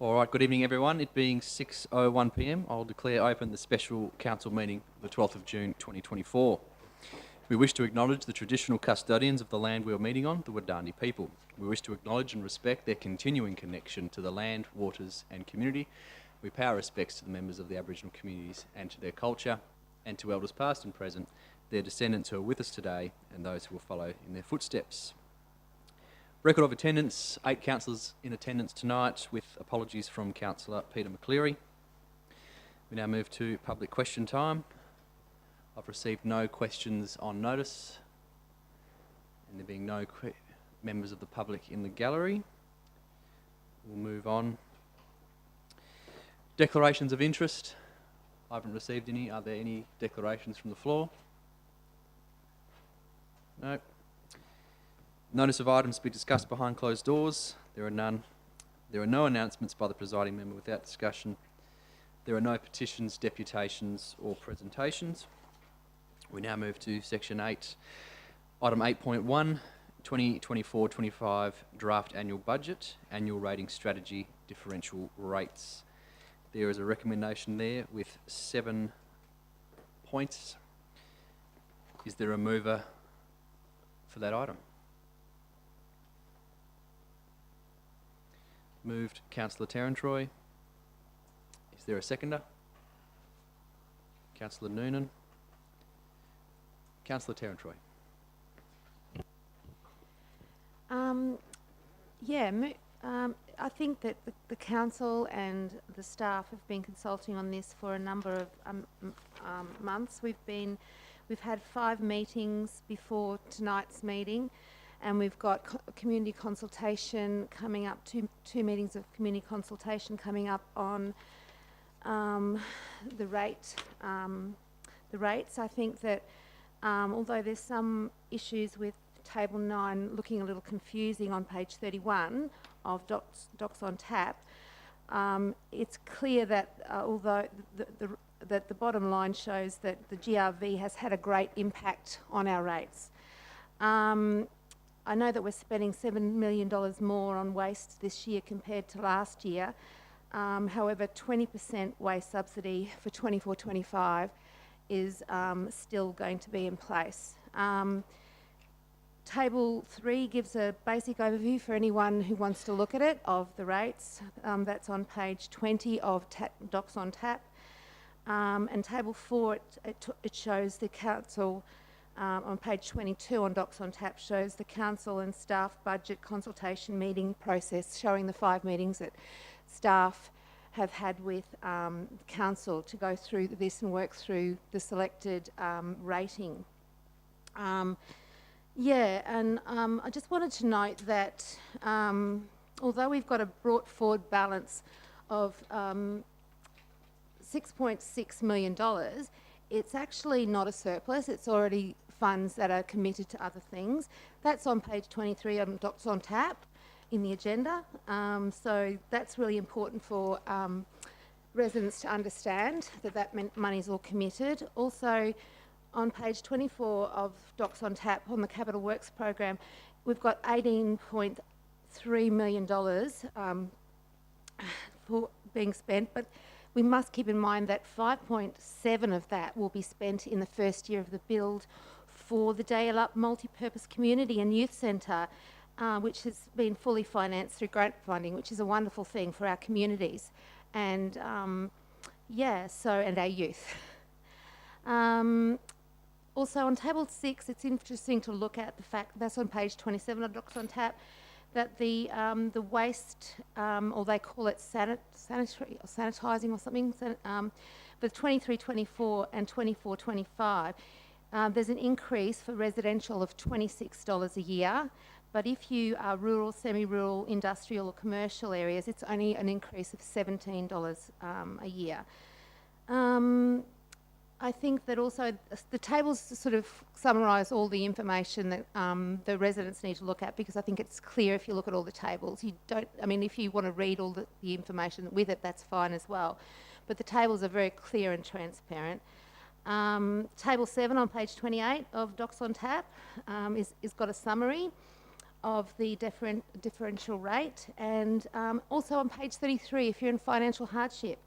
All right, good evening everyone. It being 6:01 p.m, I'll declare open the special council meeting of the 12th of June 2024. We wish to acknowledge the traditional custodians of the land we are meeting on, the Wadani people. We wish to acknowledge and respect their continuing connection to the land, waters and community. We pay our respects to the members of the Aboriginal communities and to their culture, and to elders past and present, their descendants who are with us today and those who will follow in their footsteps. Record of attendance, 8 councillors in attendance tonight, with apologies from Councillor Peter McCleary. We now move to public question time. I've received no questions on notice, and there being no members of the public in the gallery, we'll move on. Declarations of interest. I haven't received any. Are there any declarations from the floor? No. Notice of items to be discussed behind closed doors. There are none. There are no announcements by the presiding member without discussion. There are no petitions, deputations or presentations. We now move to section 8. Item 8.1, 2024-25 draft annual budget, annual rating strategy, differential rates. There is a recommendation there with 7 points. Is there a mover for that item? Moved Councillor Terrantroy. Is there a seconder? Councillor Noonan. Councillor Terrantroy. I think that the council and the staff have been consulting on this for a number of months. We've had 5 meetings before tonight's meeting, and we've got community consultation coming up, two meetings of community consultation coming up on the rates. I think that although there's some issues with Table 9 looking a little confusing on page 31 of Docs on Tap, it's clear that although the bottom line shows that the GRV has had a great impact on our rates. I know that we're spending $7 million more on waste this year compared to last year. However, 20% waste subsidy for 24-25 is still going to be in place. Table 3 gives a basic overview for anyone who wants to look at it of the rates. That's on page 20 of Docs on Tap. And Table 4, it shows the council, on page 22 on Docs on Tap, shows the council and staff budget consultation meeting process, showing the 5 meetings that staff have had with council to go through this and work through the selected rating. I just wanted to note that although we've got a brought forward balance of $6.6 million, it's actually not a surplus. It's already funds that are committed to other things. That's on page 23 on Docs on Tap in the agenda. So that's really important for residents to understand that money is all committed. Also, on page 24 of Docs on Tap on the Capital Works program, we've got $18.3 million for being spent, but we must keep in mind that 5.7 of that will be spent in the first year of the build for the Dale Up Multi-Purpose Community and Youth Centre, which has been fully financed through grant funding, which is a wonderful thing for our communities and and our youth. Also on Table 6, it's interesting to look at the fact, that's on page 27 of Docs on Tap, that the waste, or they call it sanitising or something, for 23-24 and 24-25, there's an increase for residential of $26 a year, but if you are rural, semi-rural, industrial or commercial areas, it's only an increase of $17 a year. I think that also the tables sort of summarise all the information that the residents need to look at, because I think it's clear if you look at all the tables. If you want to read all the information with it, that's fine as well. But the tables are very clear and transparent. Table 7 on page 28 of Docs on Tap is got a summary of the differential rate, and also on page 33, if you're in financial hardship,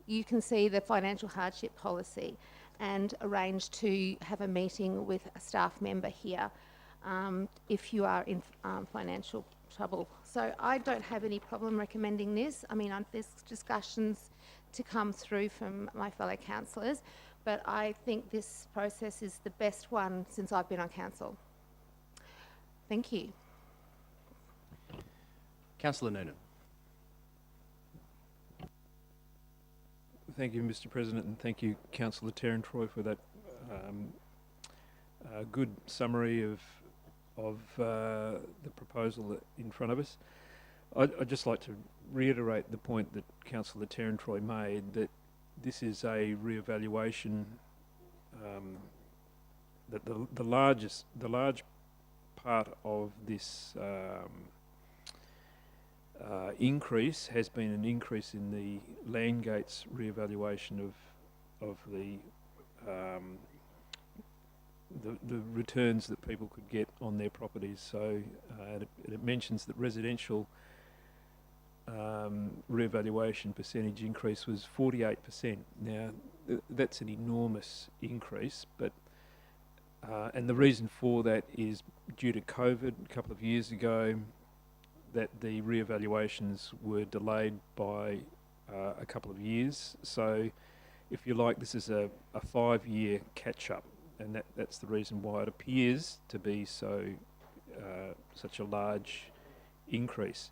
you can see the financial hardship policy and arrange to have a meeting with a staff member here if you are in financial trouble. So I don't have any problem recommending this. I mean, there's discussions to come through from my fellow councillors, but I think this process is the best one since I've been on council. Thank you. Councillor Noonan. Thank you, Mr. President, and thank you, Councillor Troy, for that good summary of the proposal in front of us. I'd just like to reiterate the point that Councillor Troy made, that this is a re-evaluation, that the large part of this increase has been an increase in the Landgates re-evaluation of the returns that people could get on their properties. So it mentions that residential re-evaluation percentage increase was 48%. Now that's an enormous increase, but and the reason for that is due to COVID a couple of years ago, that the re-evaluations were delayed by a couple of years. So if you like, this is a 5-year catch-up, and that's the reason why it appears to be such a large increase.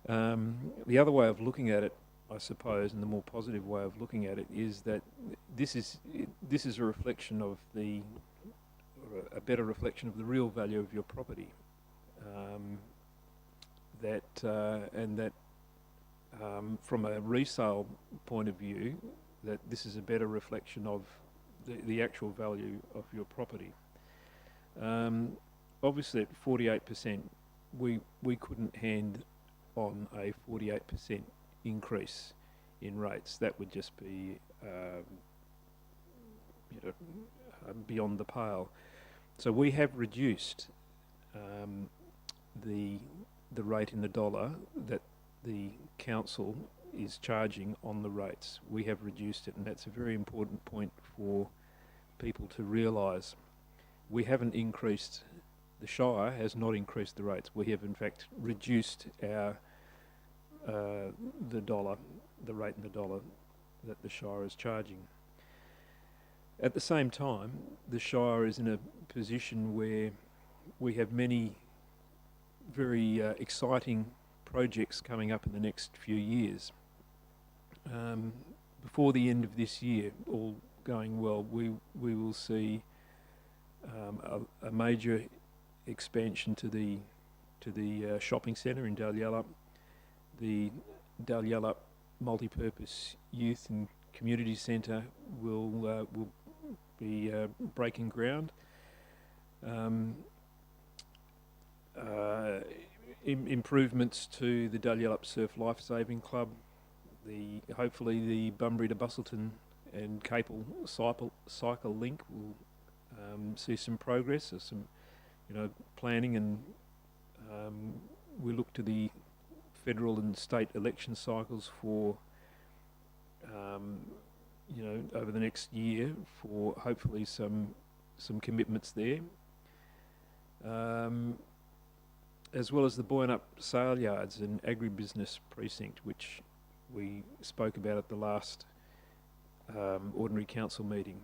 The other way of looking at it, I suppose, and the more positive way of looking at it, is that this is a reflection of a better reflection of the real value of your property. From a resale point of view, that this is a better reflection of the actual value of your property. Obviously at 48%, we couldn't hand on a 48% increase in rates. That would just be beyond the pale. So we have reduced the rate in the dollar that the council is charging on the rates. We have reduced it, and that's a very important point for people to realise. We haven't increased, the Shire has not increased the rates. We have in fact reduced our the rate in the dollar that the Shire is charging. At the same time, the Shire is in a position where we have many very exciting projects coming up in the next few years. Before the end of this year, all going well, we will see a major expansion to the shopping centre in Dalyellup. The Dalyellup multi-purpose youth and community centre will be breaking ground. Improvements to the Dalyellup Surf Lifesaving Club, hopefully the Bunbury to Bustleton and Capel cycle link will see some progress, or some planning, and we look to the federal and state election cycles for over the next year for hopefully some commitments there. As well as the Boynup sale yards and agribusiness precinct, which we spoke about at the last ordinary council meeting.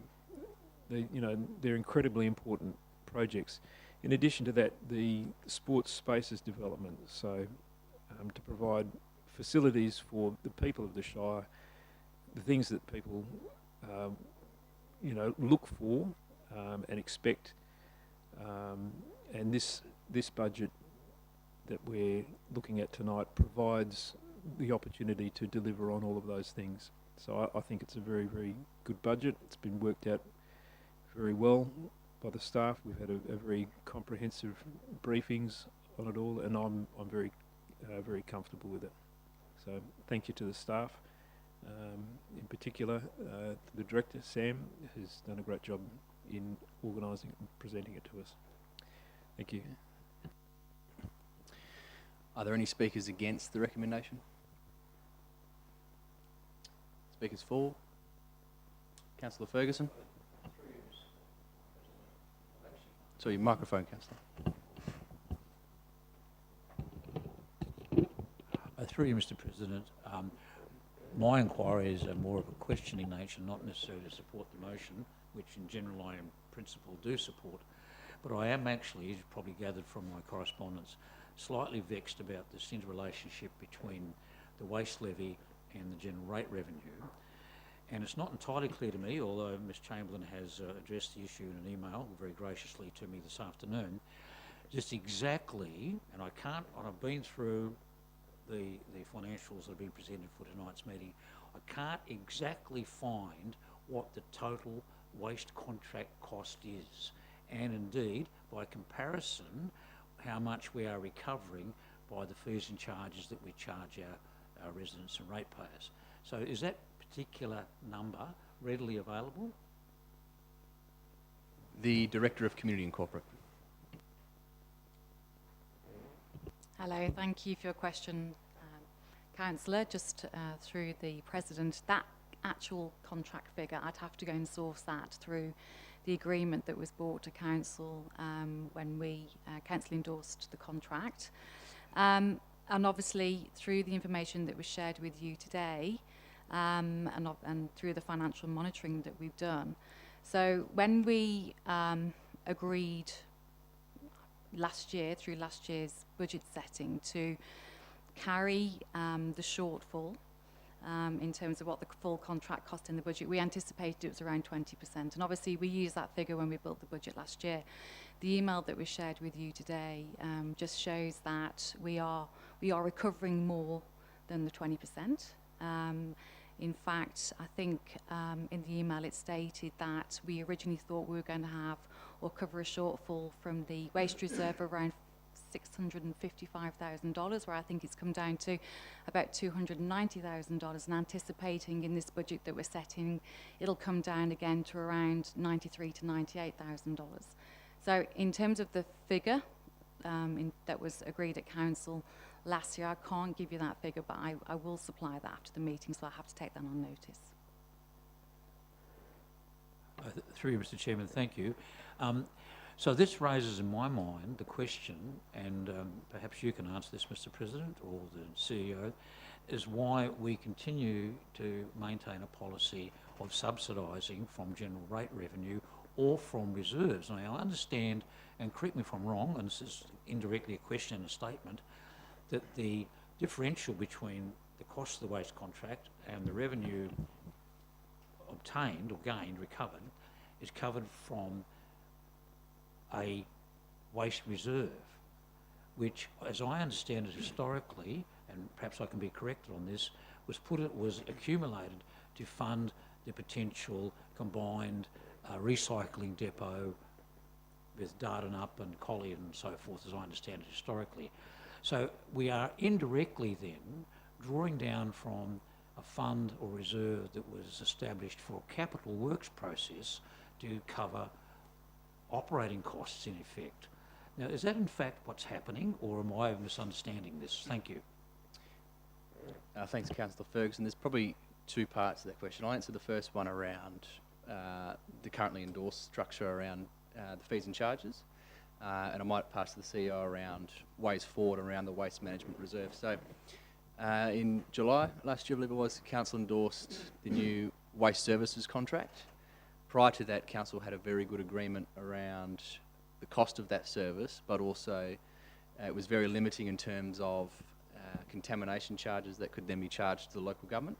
They're incredibly important projects. In addition to that, the sports spaces development, so to provide facilities for the people of the Shire, the things that people look for and expect, and this budget that we're looking at tonight provides the opportunity to deliver on all of those things. So I think it's a very, very good budget. It's been worked out very well by the staff. We've had a very comprehensive briefings on it all, and I'm very very comfortable with it. So thank you to the staff, in particular the director Sam has done a great job in organising and presenting it to us. Thank you. Are there any speakers against the recommendation? Speakers for? Councillor Ferguson? Sorry, microphone, Councillor. Through you, Mr. President, my inquiries are more of a questioning nature, not necessarily to support the motion, which in general I in principle do support, but I am actually, as you've probably gathered from my correspondence, slightly vexed about this interrelationship between the waste levy and the general rate revenue. And it's not entirely clear to me, although Ms Chamberlain has addressed the issue in an email very graciously to me this afternoon, just exactly, and I've been through the financials that have been presented for tonight's meeting, I can't exactly find what the total waste contract cost is, and indeed, by comparison, how much we are recovering by the fees and charges that we charge our residents and ratepayers. So is that particular number readily available? The Director of Community and Corporate. Hello, thank you for your question, Councillor. Just through the President, that actual contract figure, I'd have to go and source that through the agreement that was brought to Council when Council endorsed the contract. And obviously through the information that was shared with you today and through the financial monitoring that we've done. So when we agreed last year, through last year's budget setting, to carry the shortfall in terms of what the full contract cost in the budget, we anticipated it was around 20%. And obviously we used that figure when we built the budget last year. The email that was shared with you today just shows that we are recovering more than the 20%. In fact, I think in the email it stated that we originally thought we were going to have or cover a shortfall from the waste reserve around $655,000, where I think it's come down to about $290,000, and anticipating in this budget that we're setting, it'll come down again to around $93,000 to $98,000. So in terms of the figure that was agreed at Council last year, I can't give you that figure, but I will supply that after the meeting, so I have to take that on notice. Through you, Mr. Chairman, thank you. So this raises in my mind the question, and perhaps you can answer this, Mr. President, or the CEO, is why we continue to maintain a policy of subsidising from general rate revenue or from reserves. Now, I understand, and correct me if I'm wrong, and this is indirectly a question and a statement, that the differential between the cost of the waste contract and the revenue obtained or gained, recovered, is covered from a waste reserve, which, as I understand it historically, and perhaps I can be corrected on this, was accumulated to fund the potential combined recycling depot with Dardanup and Collier and so forth, as I understand it historically. So we are indirectly then drawing down from a fund or reserve that was established for a capital works process to cover operating costs in effect. Now, is that in fact what's happening, or am I misunderstanding this? Thank you. Thanks, Councillor Ferguson. There's probably two parts to that question. I'll answer the first one around the currently endorsed structure around the fees and charges, and I might pass to the CEO around ways forward around the waste management reserve. So in July last year, I believe it was, Council endorsed the new waste services contract. Prior to that, Council had a very good agreement around the cost of that service, but also it was very limiting in terms of contamination charges that could then be charged to the local government.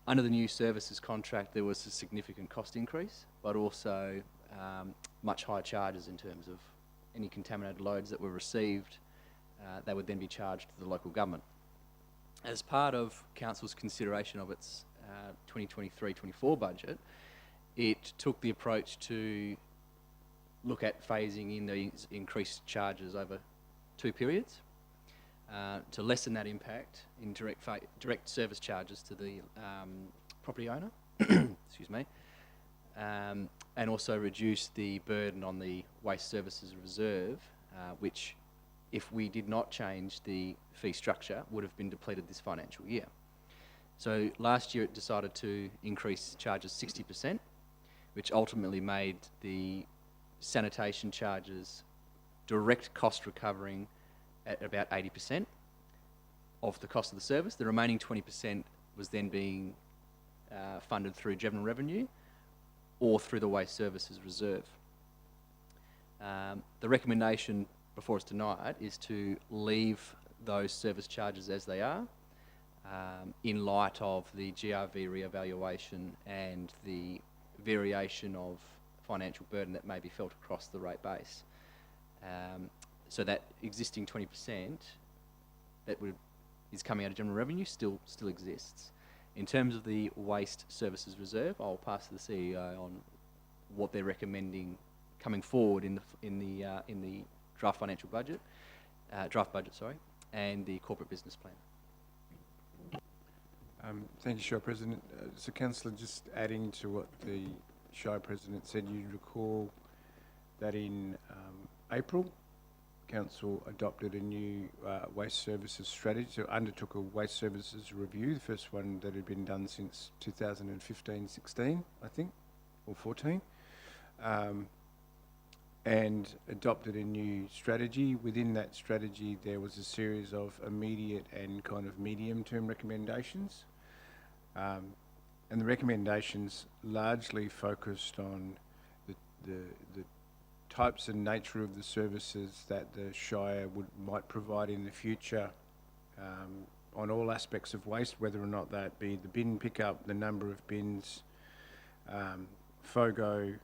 Under the new services contract, there was a significant cost increase, but also much higher charges in terms of any contaminated loads that were received, they would then be charged to the local government. As part of Council's consideration of its 2023-24 budget, it took the approach to look at phasing in these increased charges over 2 periods to lessen that impact in direct service charges to the property owner, excuse me, and also reduce the burden on the waste services reserve, which if we did not change the fee structure, would have been depleted this financial year. So last year it decided to increase charges 60%, which ultimately made the sanitation charges direct cost recovering at about 80% of the cost of the service. The remaining 20% was then being funded through general revenue or through the Waste Services Reserve. The recommendation before us tonight is to leave those service charges as they are, in light of the GRV re-evaluation and the variation of financial burden that may be felt across the rate base. So that existing 20% that is coming out of general revenue still exists. In terms of the Waste Services Reserve, I'll pass to the CEO on what they're recommending coming forward in the draft financial budget, and the corporate business plan. Thank you, Shire President. So, Councillor, just adding to what the Shire President said, you recall that in April, Council adopted a new waste services strategy, so undertook a waste services review, the first one that had been done since 2015-16, I think, or 14, and adopted a new strategy. Within that strategy, there was a series of immediate and kind of medium-term recommendations. And the recommendations largely focused on the types and nature of the services that the Shire might provide in the future, on all aspects of waste, whether or not that be the bin pickup, the number of bins, FOGO,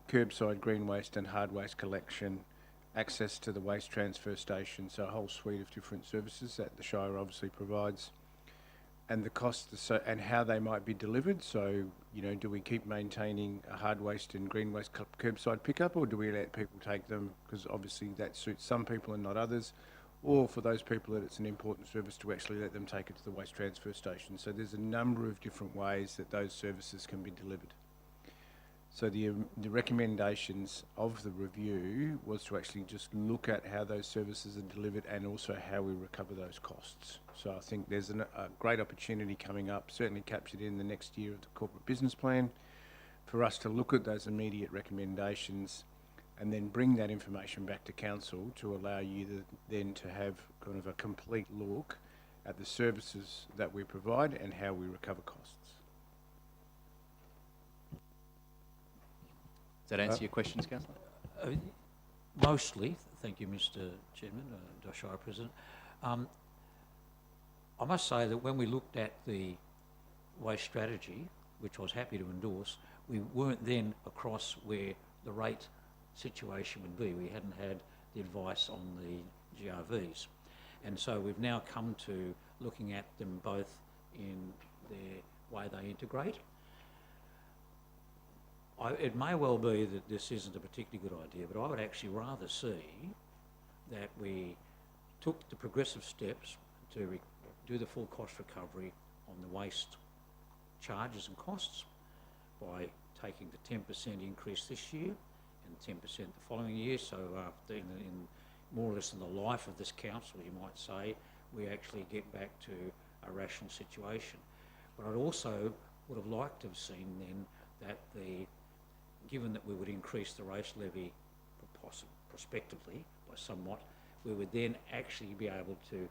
curbside green waste and hard waste collection, access to the waste transfer station, so a whole suite of different services that the Shire obviously provides, and the costs and how they might be delivered. So, you know, do we keep maintaining a hard waste and green waste curbside pickup, or do we let people take them, because obviously that suits some people and not others, or for those people that it's an important service to actually let them take it to the waste transfer station. So there's a number of different ways that those services can be delivered. So the recommendations of the review was to actually just look at how those services are delivered and also how we recover those costs. So I think there's a great opportunity coming up, certainly captured in the next year of the corporate business plan, for us to look at those immediate recommendations and then bring that information back to council to allow you then to have kind of a complete look at the services that we provide and how we recover costs. Does that answer your questions, Councillor? Mostly, thank you, Mr. Chairman, Shire President. I must say that when we looked at the waste strategy, which I was happy to endorse, we weren't then across where the rate situation would be. We hadn't had the advice on the GRVs. And so we've now come to looking at them both in their way they integrate. It may well be that this isn't a particularly good idea, but I would actually rather see that we took the progressive steps to do the full cost recovery on the waste charges and costs by taking the 10% increase this year and 10% the following year. So after in more or less in the life of this council, you might say, we actually get back to a rational situation. But I'd also would have liked to have seen then that given that we would increase the race levy prospectively by somewhat, we would then actually be able to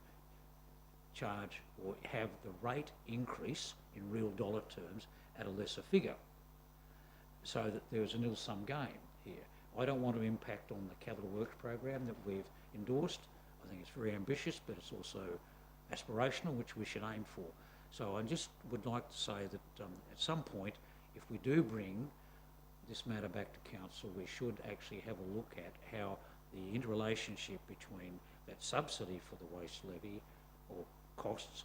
charge or have the rate increase in real dollar terms at a lesser figure, so that there was a nil-sum game here. I don't want to impact on the capital works program that we've endorsed. I think it's very ambitious, but it's also aspirational, which we should aim for. So I just would like to say that at some point, if we do bring this matter back to council, we should actually have a look at how the interrelationship between that subsidy for the waste levy or costs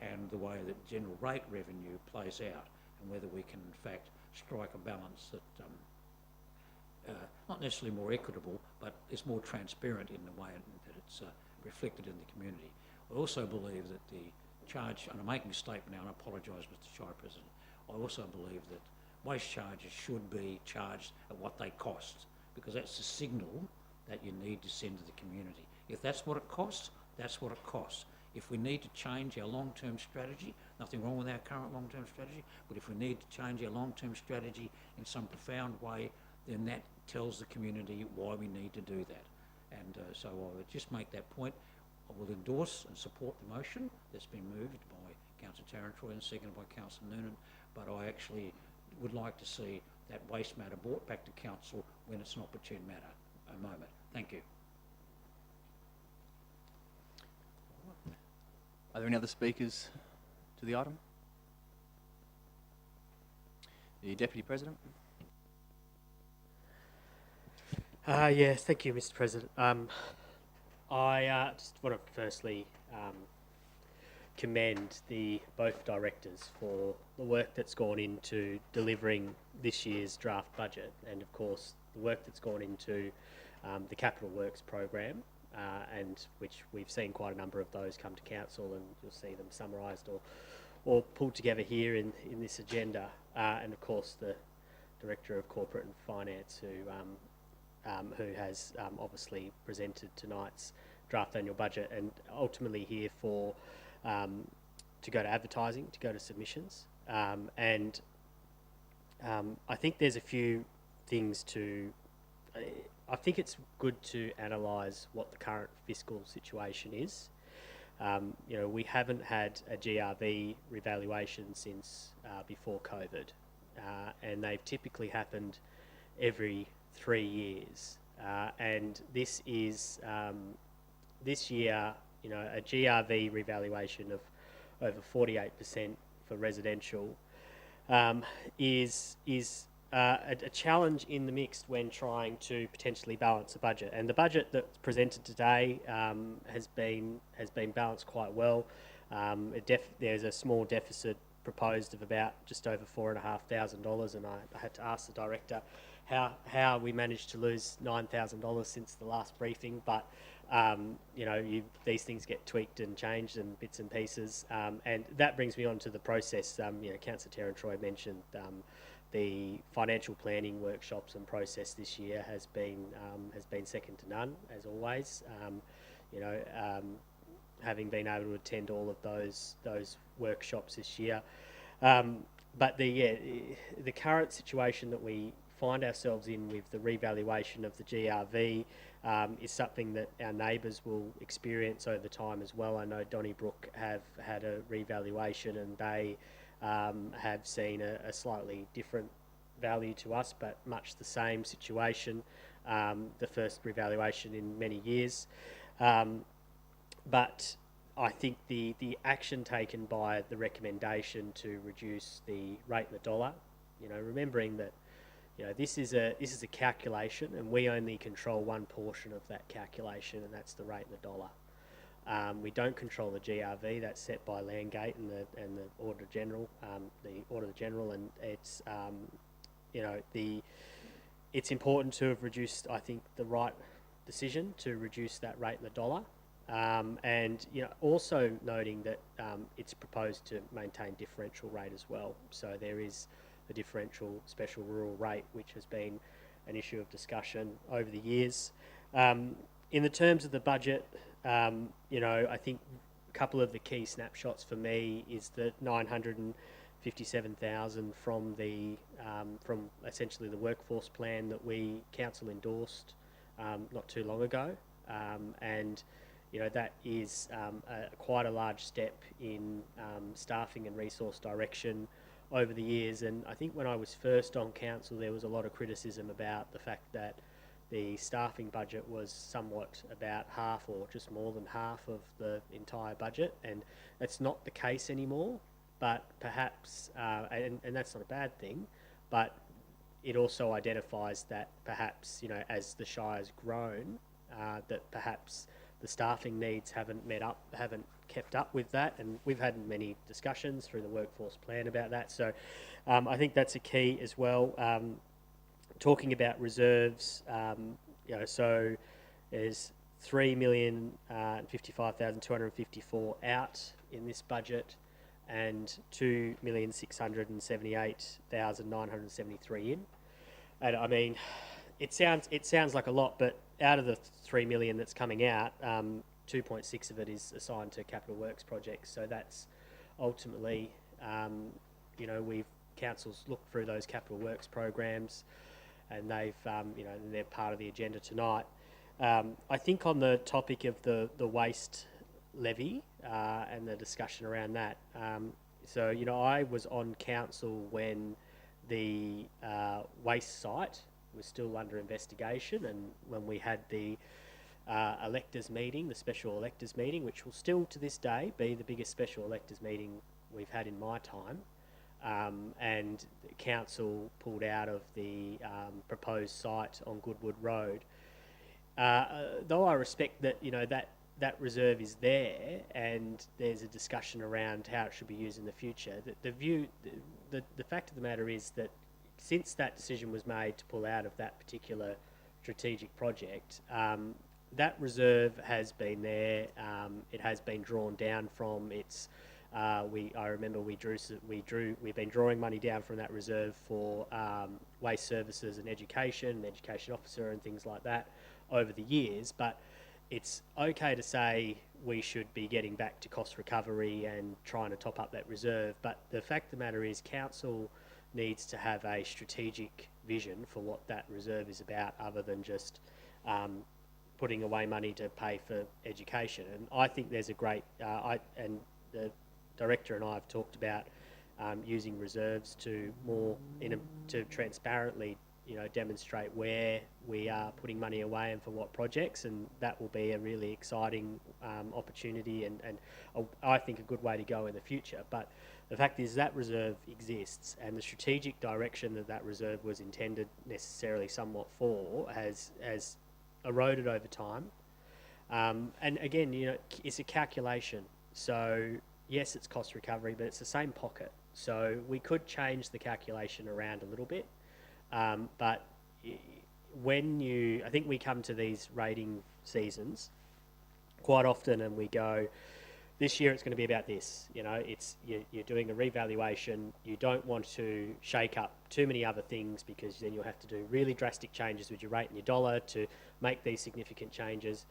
and the way that general rate revenue plays out, and whether we can in fact strike a balance that not necessarily more equitable, but is more transparent in the way that it's reflected in the community. I also believe that the charge, and I'm making a statement now, and I apologise, Mr. Shire President, I also believe that waste charges should be charged at what they cost, because that's the signal that you need to send to the community. If that's what it costs, that's what it costs. If we need to change our long-term strategy, nothing wrong with our current long-term strategy, but if we need to change our long-term strategy in some profound way, then that tells the community why we need to do that. And so I would just make that point. I will endorse and support the motion that's been moved by Councillor Tarantroy and seconded by Councillor Noonan, but I actually would like to see that waste matter brought back to council when it's an opportune matter. A moment. Thank you. Are there any other speakers to the item? The Deputy President. Yes, thank you, Mr. President. I just want to firstly commend both directors for the work that's gone into delivering this year's draft budget, and of course the work that's gone into the Capital Works program, and which we've seen quite a number of those come to council, and you'll see them summarised or pulled together here in this agenda, and of course the Director of Corporate and Finance who has obviously presented tonight's draft annual budget, and ultimately here for to go to advertising, to go to submissions, and I think there's a few things to. I think it's good to analyse what the current fiscal situation is. We haven't had a GRV revaluation since before COVID, and they've typically happened every 3 years. And this is this year, a GRV revaluation of over 48% for residential is a challenge in the mix when trying to potentially balance a budget. And the budget that's presented today has been balanced quite well. There's a small deficit proposed of about just over $4,500, and I had to ask the director how we managed to lose $9,000 since the last briefing, but these things get tweaked and changed in bits and pieces, and that brings me on to the process. Councillor Tarantroy mentioned the financial planning workshops and process this year has been second to none, as always. Having been able to attend all of those workshops this year, but the current situation that we find ourselves in with the revaluation of the GRV is something that our neighbours will experience over time as well. I know Donnybrook have had a revaluation, and they have seen a slightly different value to us, but much the same situation, the first revaluation in many years. But I think the action taken by the recommendation to reduce the rate in the dollar, remembering that this is a calculation, and we only control one portion of that calculation, and that's the rate in the dollar. We don't control the GRV; that's set by Landgate and the Auditor General, and it's it's important to have reduced. I think the right decision to reduce that rate in the dollar, and also noting that it's proposed to maintain differential rate as well. So there is the differential special rural rate, which has been an issue of discussion over the years. In the terms of the budget, I think a couple of the key snapshots for me is the 957,000 from essentially the workforce plan that we council endorsed not too long ago, and that is quite a large step in staffing and resource direction over the years. And I think when I was first on council, there was a lot of criticism about the fact that the staffing budget was somewhat about half or just more than half of the entire budget, and that's not the case anymore. But perhaps, and that's not a bad thing, but it also identifies that perhaps, as the Shire's grown, that perhaps the staffing needs haven't kept up with that, and we've had many discussions through the workforce plan about that. So I think that's a key as well. Talking about reserves, so there's 3,055,254 out in this budget, and 2,678,973 in. And I mean, it sounds like a lot, but out of the 3 million that's coming out, 2.6 of it is assigned to capital works projects. So that's ultimately, we've councils looked through those capital works programs, and they've, they're part of the agenda tonight. I think on the topic of the waste levy and the discussion around that. I was on council when the waste site was still under investigation, and when we had the electors meeting, the special electors meeting, which will still to this day be the biggest special electors meeting we've had in my time. And the council pulled out of the proposed site on Goodwood Road. Though I respect that, that reserve is there, and there's a discussion around how it should be used in the future. The fact of the matter is that since that decision was made to pull out of that particular strategic project, that reserve has been there. It has been drawn down from its. I remember we've been drawing money down from that reserve for waste services and education officer and things like that over the years. But it's okay to say we should be getting back to cost recovery and trying to top up that reserve. But the fact of the matter is, council needs to have a strategic vision for what that reserve is about, other than just putting away money to pay for education. And I think there's a great, and the director and I have talked about using reserves to to transparently, demonstrate where we are putting money away and for what projects, and that will be a really exciting opportunity and I think a good way to go in the future. But the fact is that reserve exists, and the strategic direction that reserve was intended necessarily somewhat for has eroded over time. And again, it's a calculation. So yes, it's cost recovery, but it's the same pocket. So we could change the calculation around a little bit. But I think we come to these rating seasons quite often and we go, this year it's going to be about this. You're doing a revaluation. You don't want to shake up too many other things, because then you'll have to do really drastic changes with your rate and your dollar to make these significant changes.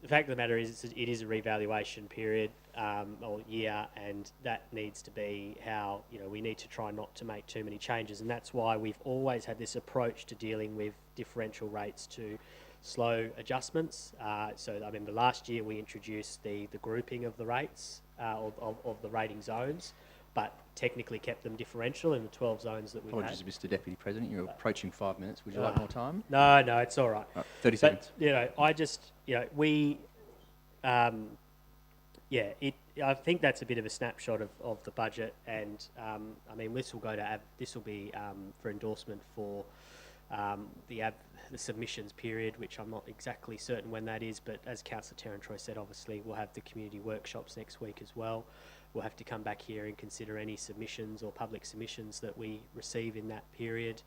The fact of the matter is, it is a revaluation period or year, and that needs to be how, we need to try not to make too many changes. And that's why we've always had this approach to dealing with differential rates to slow adjustments. So I remember last year we introduced the grouping of the rates of the rating zones, but technically kept them differential in the 12 zones that we had. Apologies, Mr. Deputy President, you're approaching 5 minutes. Would you like more time? No, it's all right. 30 seconds. I think that's a bit of a snapshot of the budget, and this will be for endorsement for the submissions period, which I'm not exactly certain when that is, but as Councillor Terran-Troy said, obviously we'll have the community workshops next week as well. We'll have to come back here and consider any submissions or public submissions that we receive in that period.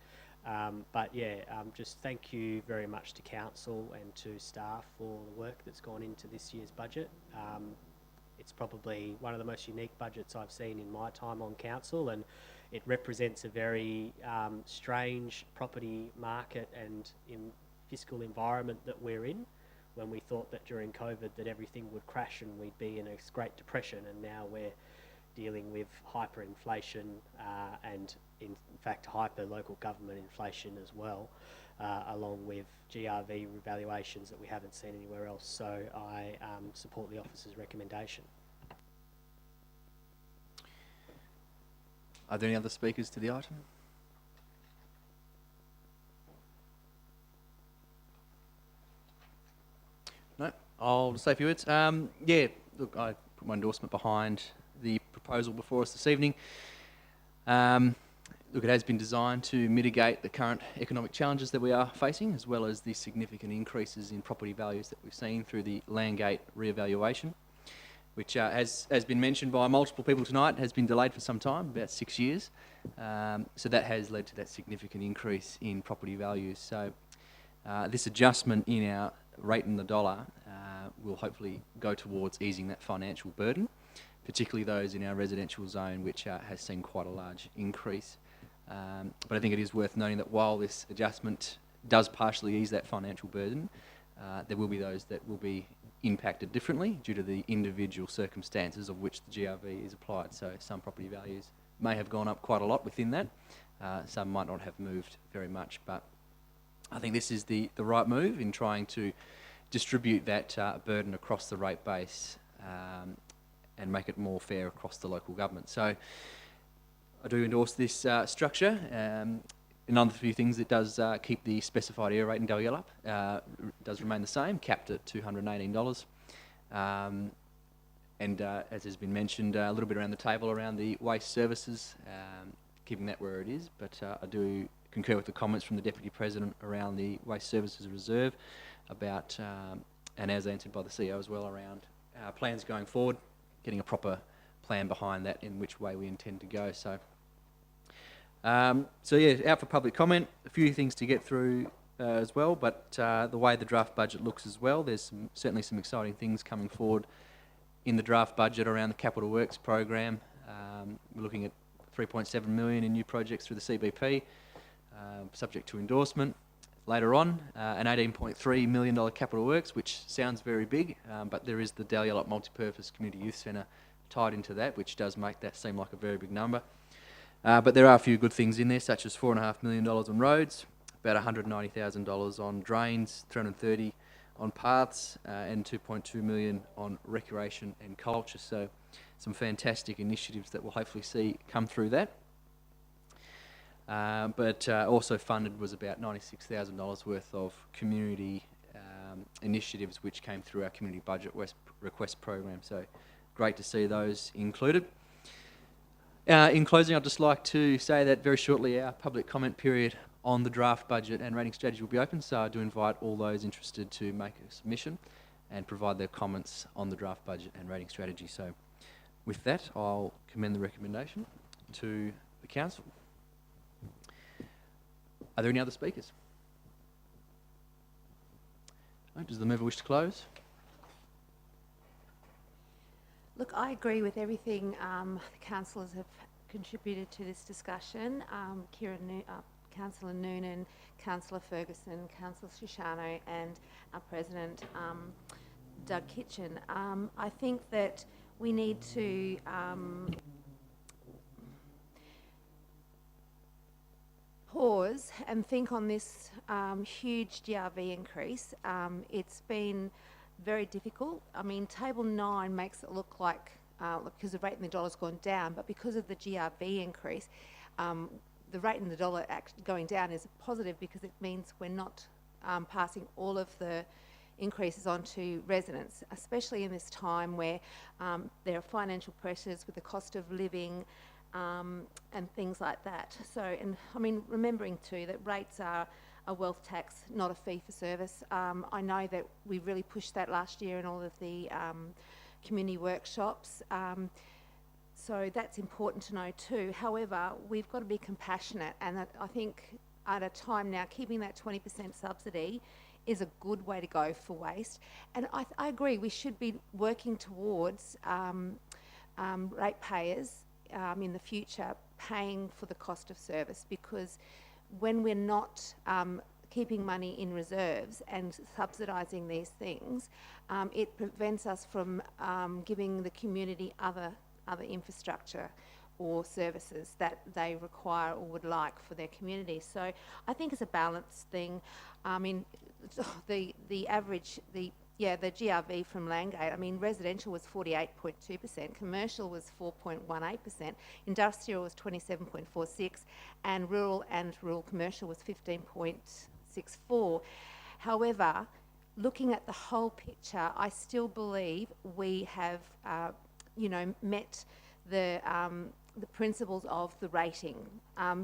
Just thank you very much to council and to staff for the work that's gone into this year's budget. It's probably one of the most unique budgets I've seen in my time on council, and it represents a very strange property market and fiscal environment that we're in, when we thought that during COVID that everything would crash and we'd be in a Great Depression, and now we're dealing with hyperinflation and in fact hyper local government inflation as well, along with GRV revaluations that we haven't seen anywhere else. So I support the officer's recommendation. Are there any other speakers to the item? No, I'll say a few words. Look, I put my endorsement behind the proposal before us this evening. Look, it has been designed to mitigate the current economic challenges that we are facing, as well as the significant increases in property values that we've seen through the Landgate re-evaluation, which, as has been mentioned by multiple people tonight, has been delayed for some time, about 6 years. So that has led to that significant increase in property values. So this adjustment in our rate in the dollar will hopefully go towards easing that financial burden, particularly those in our residential zone, which has seen quite a large increase. But I think it is worth noting that while this adjustment does partially ease that financial burden. There will be those that will be impacted differently due to the individual circumstances of which the GRV is applied. So some property values may have gone up quite a lot within that. Some might not have moved very much, but I think this is the right move in trying to distribute that burden across the rate base and make it more fair across the local government. So I do endorse this structure. Another few things, it does keep the specified error rate in Dalyalup. Does remain the same, capped at $218. And as has been mentioned, a little bit around the table around the waste services, keeping that where it is. But I do concur with the comments from the Deputy President around the waste services reserve about, and as answered by the CEO as well, around plans going forward, getting a proper plan behind that in which way we intend to go. So yeah, out for public comment. A few things to get through as well, but the way the draft budget looks as well, there's certainly some exciting things coming forward in the draft budget around the Capital Works program. We're looking at 3.7 million in new projects through the CBP, subject to endorsement. Later on, an $18.3 million Capital Works, which sounds very big, but there is the Dalyalup Multipurpose Community Youth Centre tied into that, which does make that seem like a very big number. But there are a few good things in there, such as $4.5 million on roads, about $190,000 on drains, $330 on paths, and $2.2 million on recreation and culture. So some fantastic initiatives that we'll hopefully see come through that. But also funded was about $96,000 worth of community initiatives which came through our community budget request program. So great to see those included. In closing, I'd just like to say that very shortly our public comment period on the draft budget and rating strategy will be open, so I do invite all those interested to make a submission and provide their comments on the draft budget and rating strategy. So with that, I'll commend the recommendation to the Council. Are there any other speakers? No? Does the mover wish to close? Look, I agree with everything the councillors have contributed to this discussion. Councillor Noonan, Councillor Ferguson, Councillor Shishano and our President, Doug Kitchen. I think that we need to pause and think on this huge GRV increase. It's been very difficult. I mean, Table 9 makes it look like, because the rate in the dollar's gone down, but because of the GRV increase, the rate in the dollar going down is positive because it means we're not passing all of the increases on to residents, especially in this time where there are financial pressures with the cost of living and things like that. So, and I mean, remembering too that rates are a wealth tax, not a fee for service. I know that we really pushed that last year in all of the community workshops. So that's important to know too. However, we've got to be compassionate, and I think at a time now, keeping that 20% subsidy is a good way to go for waste. And I agree, we should be working towards ratepayers in the future paying for the cost of service, because when we're not keeping money in reserves and subsidising these things, it prevents us from giving the community other infrastructure or services that they require or would like for their community. So I think it's a balanced thing. I mean, the GRV from Landgate, I mean, residential was 48.2%, commercial was 4.18%, industrial was 27.46%, and rural commercial was 15.64%. However, looking at the whole picture, I still believe we have, met the principles of the rating.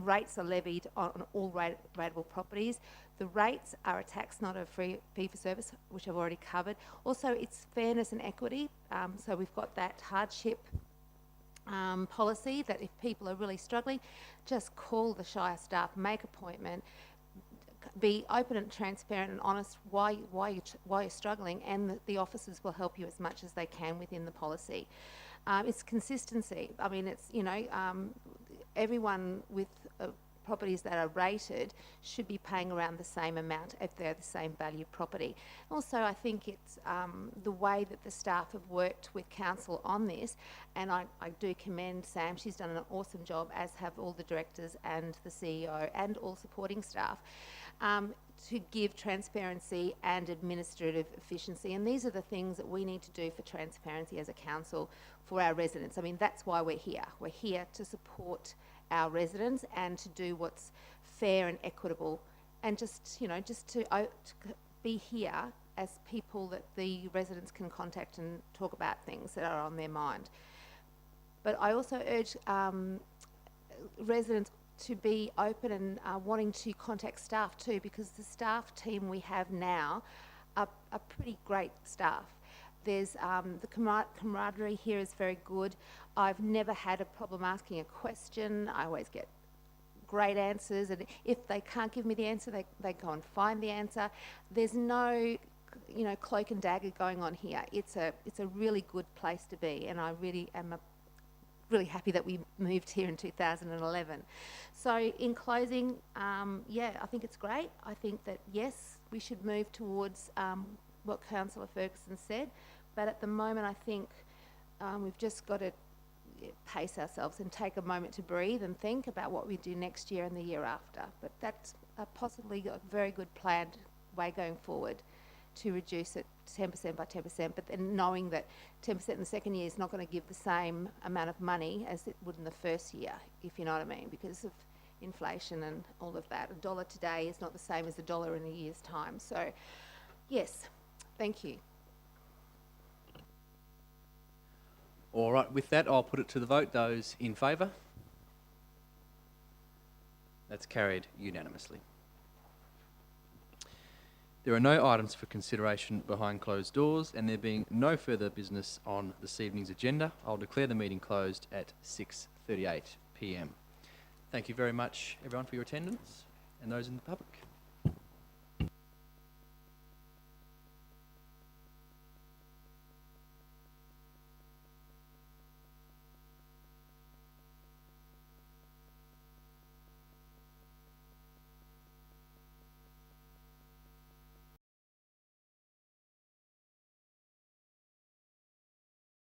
Rates are levied on all rateable properties. The rates are a tax, not a fee for service, which I've already covered. Also, it's fairness and equity. So we've got that hardship policy that if people are really struggling, just call the Shire staff, make appointment, be open and transparent and honest why you're struggling, and the officers will help you as much as they can within the policy. It's consistency. I mean, it's, everyone with properties that are rated should be paying around the same amount if they're the same value property. Also, I think it's the way that the staff have worked with council on this, and I do commend Sam. She's done an awesome job, as have all the directors and the CEO and all supporting staff, to give transparency and administrative efficiency. And these are the things that we need to do for transparency as a council for our residents. I mean, that's why we're here. We're here to support our residents and to do what's fair and equitable, and just, you know, just to be here as people that the residents can contact and talk about things that are on their mind. But I also urge residents to be open and wanting to contact staff too, because the staff team we have now are pretty great staff. There's the camaraderie here is very good. I've never had a problem asking a question. I always get great answers, and if they can't give me the answer, they go and find the answer. There's no, you know, cloak and dagger going on here. It's a really good place to be, and I really am really happy that we moved here in 2011. So in closing, yeah, I think it's great. I think that, yes, we should move towards what Councillor Ferguson said, but at the moment I think we've just got to pace ourselves and take a moment to breathe and think about what we do next year and the year after. But that's possibly a very good planned way going forward to reduce it 10% by 10%, but then knowing that 10% in the second year is not going to give the same amount of money as it would in the first year, if you know what I mean, because of inflation and all of that. $1 today is not the same as $1 in a year's time. So, yes, thank you. All right, with that, I'll put it to the vote. Those in favour? That's carried unanimously. There are no items for consideration behind closed doors, and there being no further business on this evening's agenda, I'll declare the meeting closed at 6:38 p.m. Thank you very much, everyone, for your attendance, and those in the public.